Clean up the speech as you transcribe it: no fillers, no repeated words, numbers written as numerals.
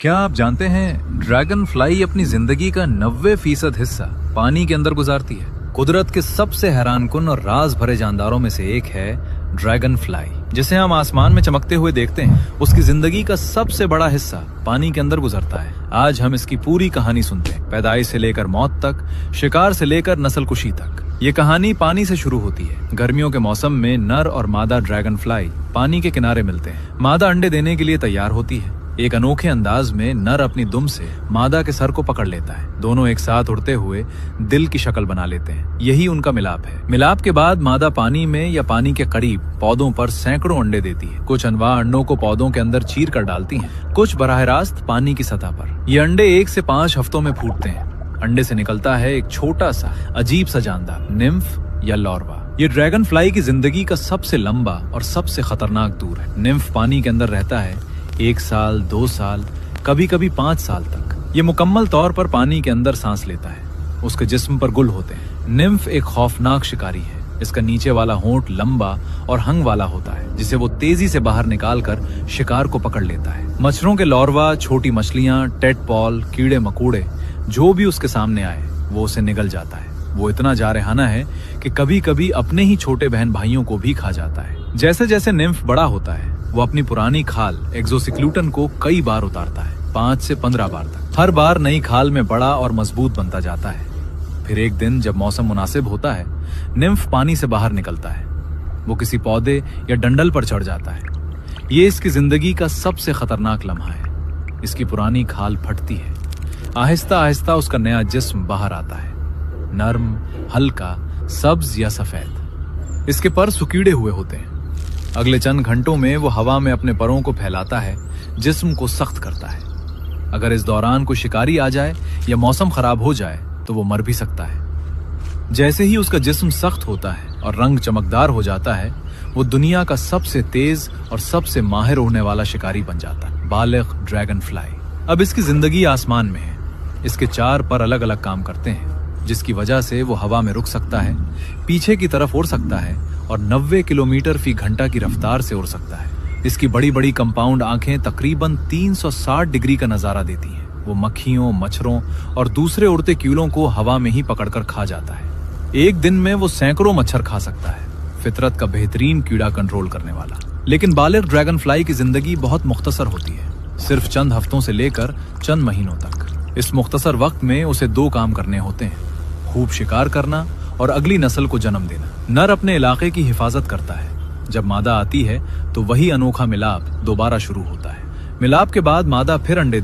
क्या आप जानते हैं ड्रैगन फ्लाई अपनी जिंदगी का 90% हिस्सा पानी के अंदर गुजारती है। कुदरत के सबसे हैरानकुन और राज भरे जानदारों में से एक है ड्रैगन फ्लाई, जिसे हम आसमान में चमकते हुए देखते हैं। उसकी जिंदगी का सबसे बड़ा हिस्सा पानी के अंदर गुजरता है। आज हम इसकी पूरी कहानी सुनते हैं, पैदाइश से लेकर मौत तक, शिकार से लेकर नस्लकुशी तक। ये कहानी पानी से शुरू होती है। गर्मियों के मौसम में नर और मादा ड्रैगन फ्लाई पानी के किनारे मिलते हैं। मादा अंडे देने के लिए तैयार होती है। एक अनोखे अंदाज में नर अपनी दुम से मादा के सर को पकड़ लेता है। दोनों एक साथ उड़ते हुए दिल की शक्ल बना लेते हैं। यही उनका मिलाप है। मिलाप के बाद मादा पानी में या पानी के करीब पौधों पर सैकड़ों अंडे देती है। कुछ अनवाह अंडों को पौधों के अंदर चीर कर डालती हैं, कुछ बराह रास्त पानी की सतह पर। ये अंडे 1 से 5 हफ्तों में फूटते हैं। अंडे से निकलता है एक छोटा सा अजीब सा जानदार, निम्फ या लार्वा। ये ड्रैगन फ्लाई की जिंदगी का सबसे लंबा और सबसे खतरनाक दूर है। निम्फ पानी के अंदर रहता है 1 साल, 2 साल, कभी कभी 5 साल तक। ये मुकम्मल तौर पर पानी के अंदर सांस लेता है। उसके जिस्म पर गुल होते हैं। निम्फ एक खौफनाक शिकारी है। इसका नीचे वाला होंठ लंबा और हंग वाला होता है, जिसे वो तेजी से बाहर निकालकर शिकार को पकड़ लेता है। मच्छरों के लार्वा, छोटी मछलियां, टेडपॉल, कीड़े मकोड़े, जो भी उसके सामने आए वो उसे निगल जाता है। वो इतना जारहाना है कि कभी कभी अपने ही छोटे बहन भाइयों को भी खा जाता है। जैसे जैसे निम्फ बड़ा होता है, वो अपनी पुरानी खाल एक्सोस्केलेटन को कई बार उतारता है, 5 से 15 बार तक। हर बार नई खाल में बड़ा और मजबूत बनता जाता है। फिर एक दिन जब मौसम मुनासिब होता है, निम्फ पानी से बाहर निकलता है। वो किसी पौधे या डंडल पर चढ़ जाता है। ये इसकी जिंदगी का सबसे खतरनाक लम्हा है। इसकी पुरानी खाल फटती है। आहिस्ता आहिस्ता उसका नया जिस्म बाहर आता है, नर्म, हल्का, सब्ज या सफेद। इसके पर सुकीड़े हुए होते हैं। अगले चंद घंटों में वो हवा में अपने परों को फैलाता है, जिस्म को सख्त करता है। अगर इस दौरान कोई शिकारी आ जाए या मौसम खराब हो जाए तो वो मर भी सकता है। जैसे ही उसका जिस्म सख्त होता है और रंग चमकदार हो जाता है, वो दुनिया का सबसे तेज और सबसे माहिर उड़ने वाला शिकारी बन जाता है, बालिग ड्रैगन फ्लाई। अब इसकी जिंदगी आसमान में है। इसके 4 पर अलग अलग काम करते हैं, जिसकी वजह से वो हवा में रुक सकता है, पीछे की तरफ उड़ सकता है और 90 किलोमीटर फी घंटा की रफ्तार से उड़ सकता है। इसकी बड़ी बड़ी कंपाउंड आंखें तकरीबन 360 डिग्री का नजारा देती हैं। वो मक्खियों, मच्छरों और दूसरे उड़ते कीड़ों को हवा में ही पकड़कर खा जाता है। एक दिन में वो सैकड़ों मच्छर खा सकता है। फितरत का बेहतरीन कीड़ा कंट्रोल करने वाला। लेकिन बालिग ड्रैगन फ्लाई की जिंदगी बहुत मुख्तसर होती है, सिर्फ चंद हफ्तों से लेकर चंद महीनों तक। इस मुख्तसर वक्त में उसे 2 काम करने होते हैं, खूब शिकार करना और अगली नस्ल को जन्म देना। नर अपने इलाके की हिफाजत करता है। जब मादा आती है तो वही अनोखा मिलाप दोबारा शुरू होता है। मिलाप के बाद मादा फिर अंडे